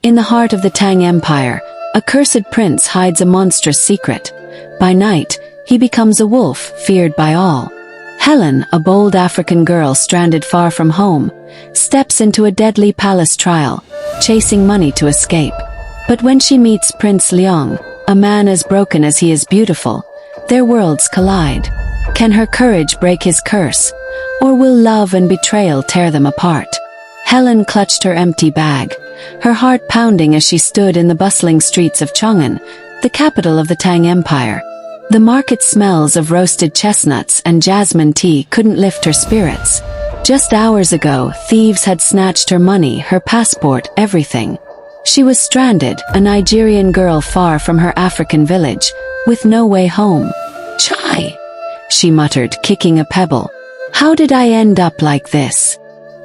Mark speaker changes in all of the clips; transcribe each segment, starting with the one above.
Speaker 1: In the heart of the Tang Empire, a cursed prince hides a monstrous secret. By night, he becomes a wolf, feared by all. Helen, a bold African girl stranded far from home, steps into a deadly palace trial, chasing money to escape. But when she meets Prince Liang, a man as broken as he is beautiful, their worlds collide. Can her courage break his curse, or will love and betrayal tear them apart? Helen clutched her empty bag, her heart pounding as she stood in the bustling streets of Chang'an, the capital of the Tang Empire. The market smells of roasted chestnuts and jasmine tea couldn't lift her spirits. Just hours ago, thieves had snatched her money, her passport, everything. She was stranded, a Nigerian girl far from her African village, with no way home. "Chai!" she muttered, kicking a pebble. "How did I end up like this?"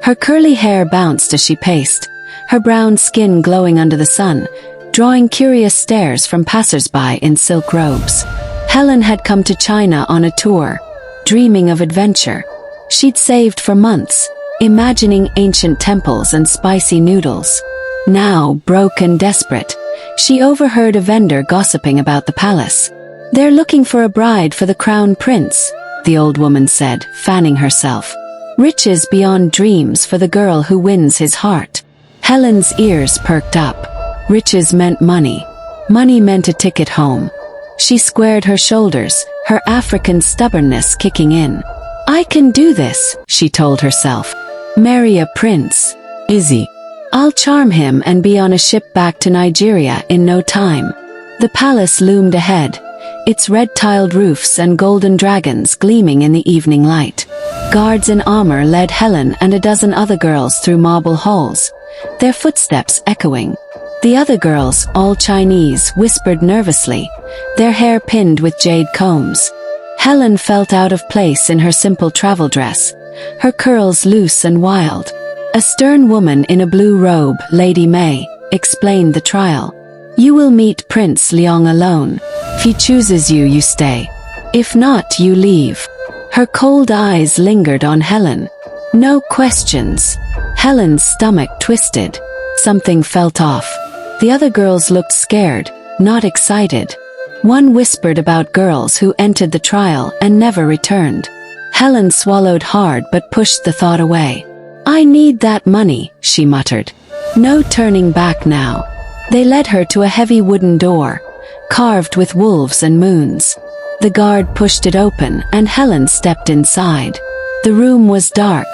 Speaker 1: Her curly hair bounced as she paced, her brown skin glowing under the sun, drawing curious stares from passers-by in silk robes. Helen had come to China on a tour, dreaming of adventure. She'd saved for months, imagining ancient temples and spicy noodles. Now, broke and desperate, she overheard a vendor gossiping about the palace. "They're looking for a bride for the crown prince," the old woman said, fanning herself. "Riches beyond dreams for the girl who wins his heart." Helen's ears perked up. Riches meant money. Money meant a ticket home. She squared her shoulders, her African stubbornness kicking in. "I can do this," she told herself. "Marry a prince. Easy. I'll charm him and be on a ship back to Nigeria in no time." The palace loomed ahead, its red-tiled roofs and golden dragons gleaming in the evening light. Guards in armor led Helen and a dozen other girls through marble halls, their footsteps echoing. The other girls, all Chinese, whispered nervously, their hair pinned with jade combs. Helen felt out of place in her simple travel dress, her curls loose and wild. A stern woman in a blue robe, Lady May, explained the trial. "You will meet Prince Liang alone. If he chooses you, you stay. If not, you leave." Her cold eyes lingered on Helen. No questions. Helen's stomach twisted. Something felt off. The other girls looked scared, not excited. One whispered about girls who entered the trial and never returned. Helen swallowed hard but pushed the thought away. "I need that money," she muttered. No turning back now. They led her to a heavy wooden door, carved with wolves and moons. The guard pushed it open and Helen stepped inside. The room was dark,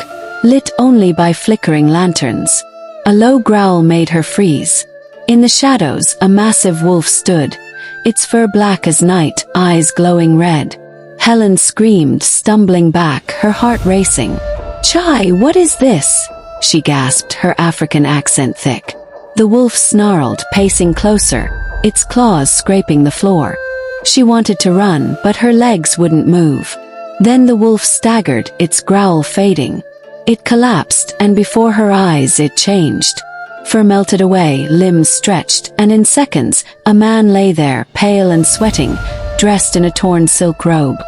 Speaker 1: lit only by flickering lanterns. A low growl made her freeze. In the shadows, a massive wolf stood, its fur black as night, eyes glowing red. Helen screamed, stumbling back, her heart racing. "Chai, what is this?" she gasped, her African accent thick. The wolf snarled, pacing closer, its claws scraping the floor. She wanted to run, but her legs wouldn't move. Then the wolf staggered, its growl fading. It collapsed, and before her eyes it changed. Fur melted away, limbs stretched, and in seconds, a man lay there, pale and sweating, dressed in a torn silk robe.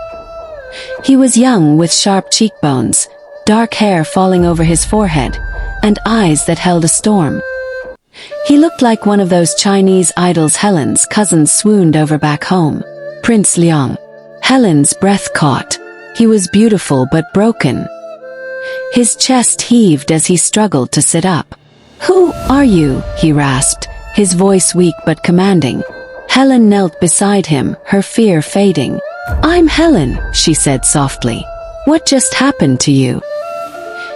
Speaker 1: He was young, with sharp cheekbones, dark hair falling over his forehead, and eyes that held a storm. He looked like one of those Chinese idols Helen's cousins swooned over back home. Prince Liang. Helen's breath caught. He was beautiful but broken. His chest heaved as he struggled to sit up. "Who are you?" he rasped, his voice weak but commanding. Helen knelt beside him, her fear fading. "I'm Helen," she said softly. "What just happened to you?"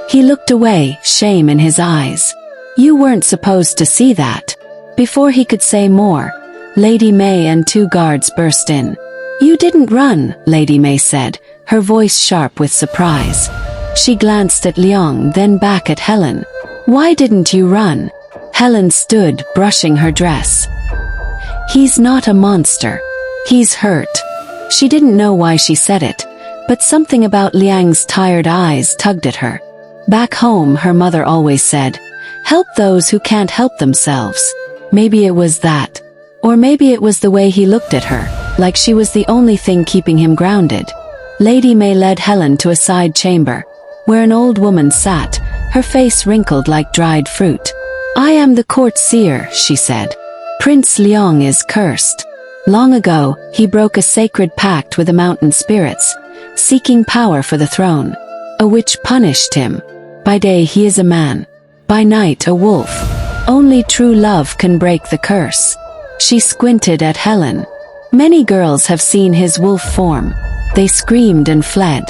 Speaker 1: He looked away, shame in his eyes. "You weren't supposed to see that." Before he could say more, Lady May and two guards burst in. "You didn't run," Lady May said, her voice sharp with surprise. She glanced at Liang, then back at Helen. "Why didn't you run?" Helen stood, brushing her dress. "He's not a monster. He's hurt." She didn't know why she said it, but something about Liang's tired eyes tugged at her. Back home, her mother always said, "Help those who can't help themselves." Maybe it was that. Or maybe it was the way he looked at her, like she was the only thing keeping him grounded. Lady May led Helen to a side chamber, where an old woman sat, her face wrinkled like dried fruit. I am the court seer, she said. Prince Liang is cursed. Long ago, he broke a sacred pact with the mountain spirits, seeking power for the throne. A witch punished him. By day he is a man. By night a wolf. Only true love can break the curse. She squinted at Helen. Many girls have seen his wolf form. They screamed and fled.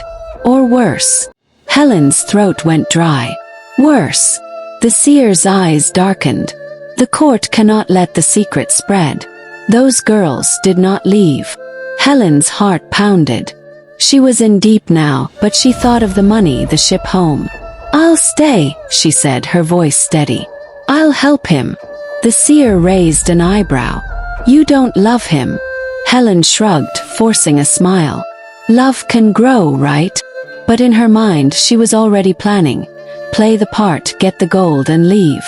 Speaker 1: Or worse. Helen's throat went dry. Worse. The seer's eyes darkened. The court cannot let the secret spread. Those girls did not leave. Helen's heart pounded. She was in deep now, but she thought of the money, the ship home. I'll stay, she said, her voice steady. I'll help him. The seer raised an eyebrow. You don't love him. Helen shrugged, forcing a smile. Love can grow, right? But in her mind she was already planning. Play the part, get the gold and leave.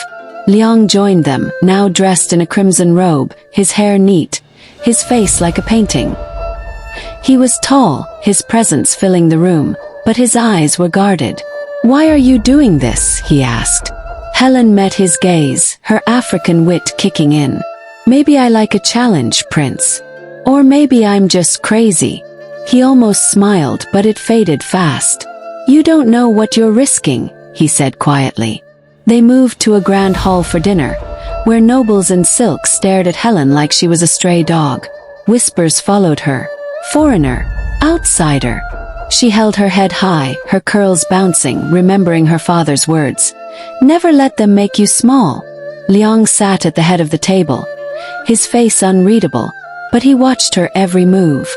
Speaker 1: Liang joined them, now dressed in a crimson robe, his hair neat, his face like a painting. He was tall, his presence filling the room, but his eyes were guarded. Why are you doing this? He asked. Helen met his gaze, her African wit kicking in. Maybe I like a challenge, Prince. Or maybe I'm just crazy. He almost smiled, but it faded fast. You don't know what you're risking, he said quietly. They moved to a grand hall for dinner, where nobles in silk stared at Helen like she was a stray dog. Whispers followed her. Foreigner. Outsider. She held her head high, her curls bouncing, remembering her father's words. Never let them make you small. Liang sat at the head of the table, his face unreadable, but he watched her every move.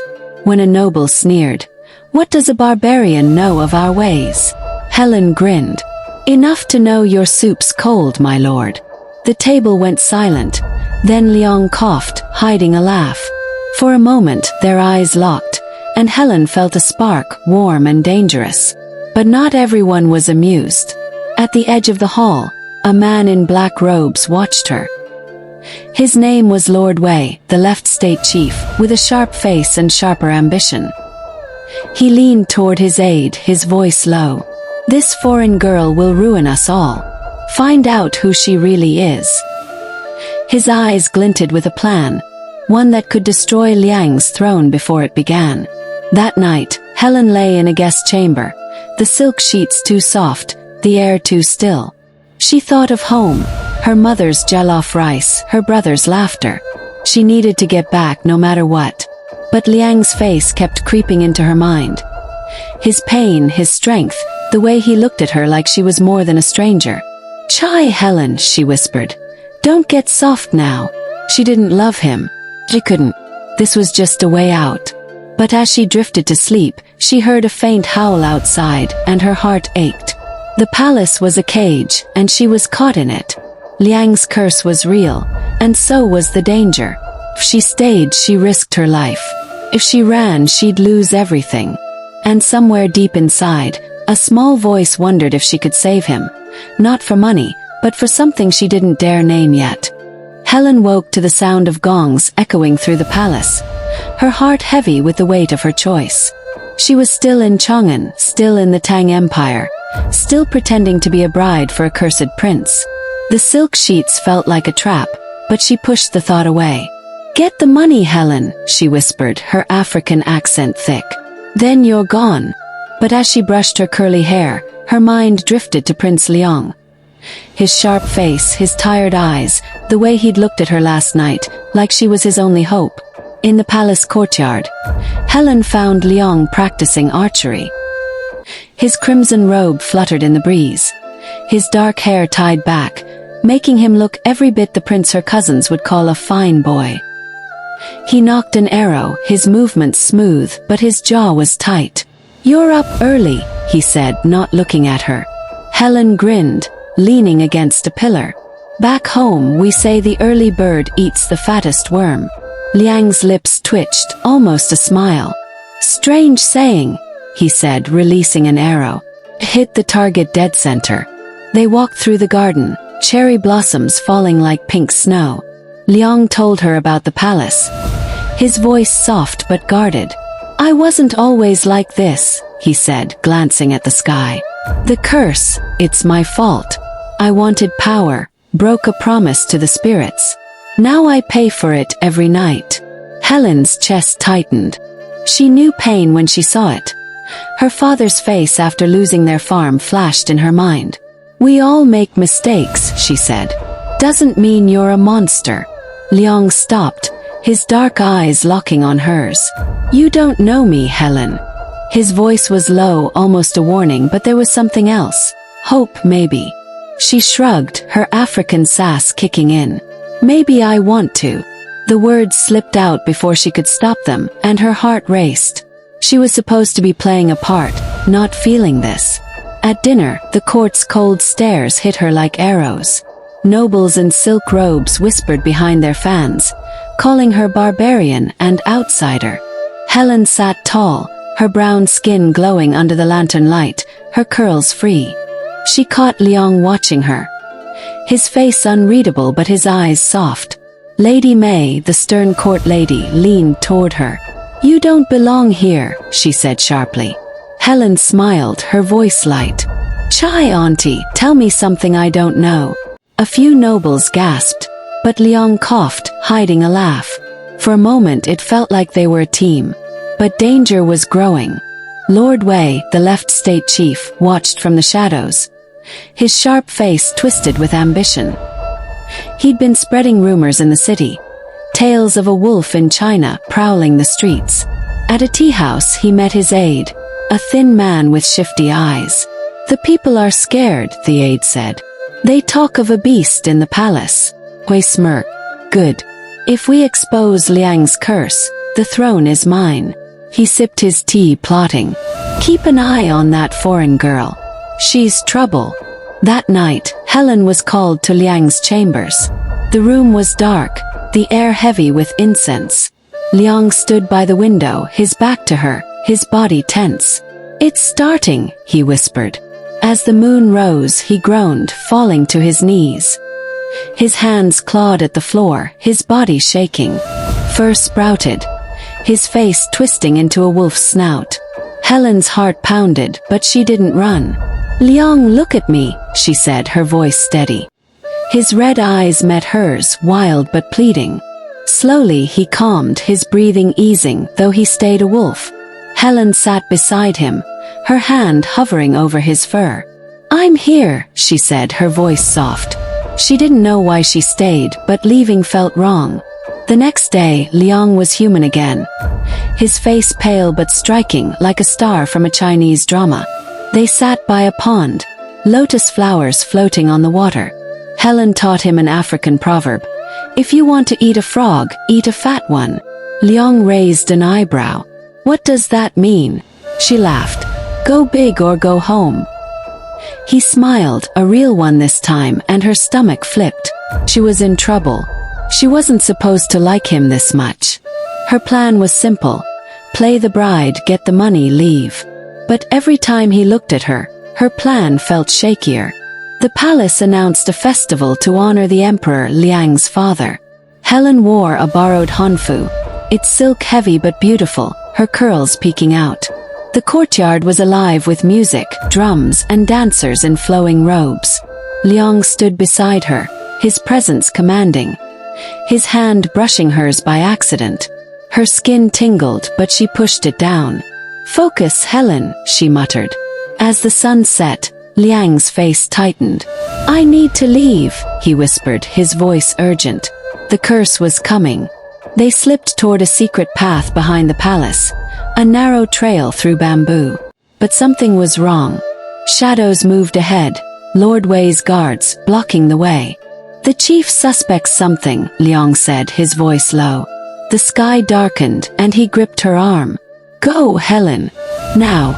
Speaker 1: When a noble sneered, "What does a barbarian know of our ways?" Helen grinned. Enough to know your soup's cold, my lord. The table went silent. Then Liang coughed, hiding a laugh. For a moment, their eyes locked, and Helen felt a spark, warm and dangerous. But not everyone was amused. At the edge of the hall, a man in black robes watched her. His name was Lord Wei, the left state chief, with a sharp face and sharper ambition. He leaned toward his aide, his voice low. This foreign girl will ruin us all. Find out who she really is. His eyes glinted with a plan, one that could destroy Liang's throne before it began. That night, Helen lay in a guest chamber, the silk sheets too soft, the air too still. She thought of home, her mother's jollof rice, her brother's laughter. She needed to get back no matter what. But Liang's face kept creeping into her mind. His pain, his strength, the way he looked at her like she was more than a stranger. Chai, Helen, she whispered. Don't get soft now. She didn't love him. She couldn't. This was just a way out. But as she drifted to sleep, she heard a faint howl outside, and her heart ached. The palace was a cage, and she was caught in it. Liang's curse was real, and so was the danger. If she stayed, she risked her life. If she ran, she'd lose everything. And somewhere deep inside, a small voice wondered if she could save him. Not for money, but for something she didn't dare name yet. Helen woke to the sound of gongs echoing through the palace, her heart heavy with the weight of her choice. She was still in Chang'an, still in the Tang Empire, still pretending to be a bride for a cursed prince. The silk sheets felt like a trap, but she pushed the thought away. Get the money, Helen, she whispered, her African accent thick. Then you're gone. But as she brushed her curly hair, her mind drifted to Prince Liang. His sharp face, his tired eyes, the way he'd looked at her last night, like she was his only hope. In the palace courtyard, Helen found Liang practicing archery. His crimson robe fluttered in the breeze, his dark hair tied back, making him look every bit the prince her cousins would call a fine boy. He knocked an arrow, his movements smooth, but his jaw was tight. You're up early, he said, not looking at her. Helen grinned, leaning against a pillar. Back home, we say the early bird eats the fattest worm. Liang's lips twitched, almost a smile. Strange saying, he said, releasing an arrow. It hit the target dead center. They walked through the garden, cherry blossoms falling like pink snow. Liang told her about the palace, his voice soft but guarded. I wasn't always like this, he said, glancing at the sky. The curse, it's my fault. I wanted power, broke a promise to the spirits. Now I pay for it every night. Helen's chest tightened. She knew pain when she saw it. Her father's face after losing their farm flashed in her mind. We all make mistakes, she said. Doesn't mean you're a monster. Liang stopped, his dark eyes locking on hers. You don't know me, Helen. His voice was low, almost a warning, but there was something else. Hope, maybe. She shrugged, her African sass kicking in. Maybe I want to. The words slipped out before she could stop them, and her heart raced. She was supposed to be playing a part, not feeling this. At dinner, the court's cold stares hit her like arrows. Nobles in silk robes whispered behind their fans, calling her barbarian and outsider. Helen sat tall, her brown skin glowing under the lantern light, her curls free. She caught Liang watching her. His face unreadable but his eyes soft. Lady May, the stern court lady, leaned toward her. You don't belong here, she said sharply. Helen smiled, her voice light. Chai, auntie, tell me something I don't know. A few nobles gasped, but Liang coughed, hiding a laugh. For a moment it felt like they were a team. But danger was growing. Lord Wei, the left state chief, watched from the shadows. His sharp face twisted with ambition. He'd been spreading rumors in the city. Tales of a wolf in China prowling the streets. At a tea house he met his aide, a thin man with shifty eyes. The people are scared, the aide said. They talk of a beast in the palace. Hui smirked. Good. If we expose Liang's curse, the throne is mine. He sipped his tea, plotting. Keep an eye on that foreign girl. She's trouble. That night, Helen was called to Liang's chambers. The room was dark, the air heavy with incense. Liang stood by the window, his back to her, his body tense. It's starting, he whispered. As the moon rose, he groaned, falling to his knees. His hands clawed at the floor, his body shaking. Fur sprouted, his face twisting into a wolf's snout. Helen's heart pounded, but she didn't run. Liang, look at me, she said, her voice steady. His red eyes met hers, wild but pleading. Slowly he calmed, his breathing easing, though he stayed a wolf. Helen sat beside him, her hand hovering over his fur. I'm here, she said, her voice soft. She didn't know why she stayed, but leaving felt wrong. The next day, Liang was human again. His face pale but striking, like a star from a Chinese drama. They sat by a pond, lotus flowers floating on the water. Helen taught him an African proverb. If you want to eat a frog, eat a fat one. Liang raised an eyebrow. What does that mean? She laughed. Go big or go home. He smiled, a real one this time, and her stomach flipped. She was in trouble. She wasn't supposed to like him this much. Her plan was simple. Play the bride, get the money, leave. But every time he looked at her, her plan felt shakier. The palace announced a festival to honor the emperor Liang's father. Helen wore a borrowed hanfu, its silk heavy but beautiful, her curls peeking out. The courtyard was alive with music, drums, and dancers in flowing robes. Liang stood beside her, his presence commanding. His hand brushing hers by accident. Her skin tingled, but she pushed it down. Focus, Helen, she muttered. As the sun set, Liang's face tightened. I need to leave, he whispered, his voice urgent. The curse was coming. They slipped toward a secret path behind the palace, a narrow trail through bamboo. But something was wrong. Shadows moved ahead, Lord Wei's guards, blocking the way. The chief suspects something, Liang said, his voice low. The sky darkened, and he gripped her arm. Go, Helen. Now.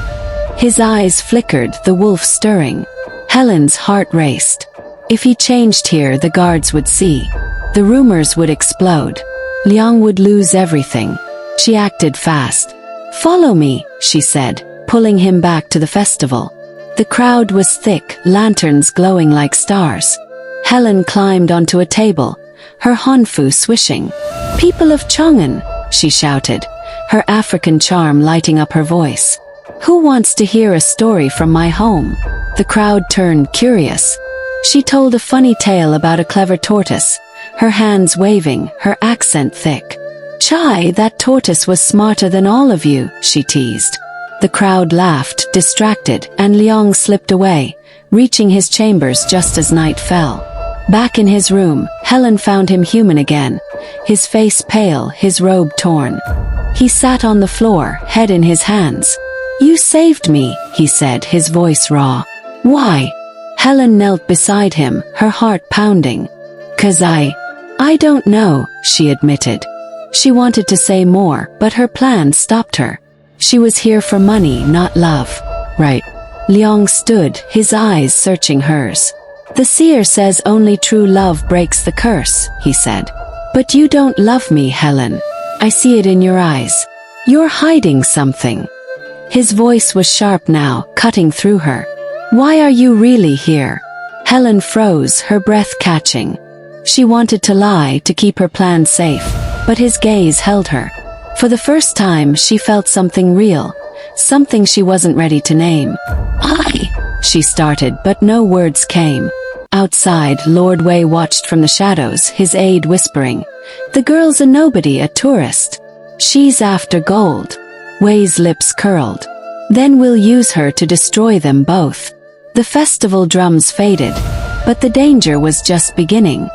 Speaker 1: His eyes flickered, the wolf stirring. Helen's heart raced. If he changed here, the guards would see. The rumors would explode. Liang would lose everything. She acted fast. Follow me, she said, pulling him back to the festival. The crowd was thick, lanterns glowing like stars. Helen climbed onto a table, her hanfu swishing. People of Chang'an, she shouted, her African charm lighting up her voice. Who wants to hear a story from my home? The crowd turned curious. She told a funny tale about a clever tortoise, her hands waving, her accent thick. "Chai, that tortoise was smarter than all of you," she teased. The crowd laughed, distracted, and Liang slipped away, reaching his chambers just as night fell. Back in his room, Helen found him human again, his face pale, his robe torn. He sat on the floor, head in his hands. "You saved me," he said, his voice raw. "Why?" Helen knelt beside him, her heart pounding. "'Cause I don't know," she admitted. She wanted to say more, but her plan stopped her. She was here for money, not love. Right. Liang stood, his eyes searching hers. "The seer says only true love breaks the curse," he said. "But you don't love me, Helen. I see it in your eyes. You're hiding something." His voice was sharp now, cutting through her. "Why are you really here?" Helen froze, her breath catching. She wanted to lie to keep her plan safe, but his gaze held her. For the first time, she felt something real, something she wasn't ready to name. She started, but no words came. Outside, Lord Wei watched from the shadows, his aide whispering, "The girl's a nobody, a tourist. She's after gold." Wei's lips curled. "Then we'll use her to destroy them both." The festival drums faded, but the danger was just beginning.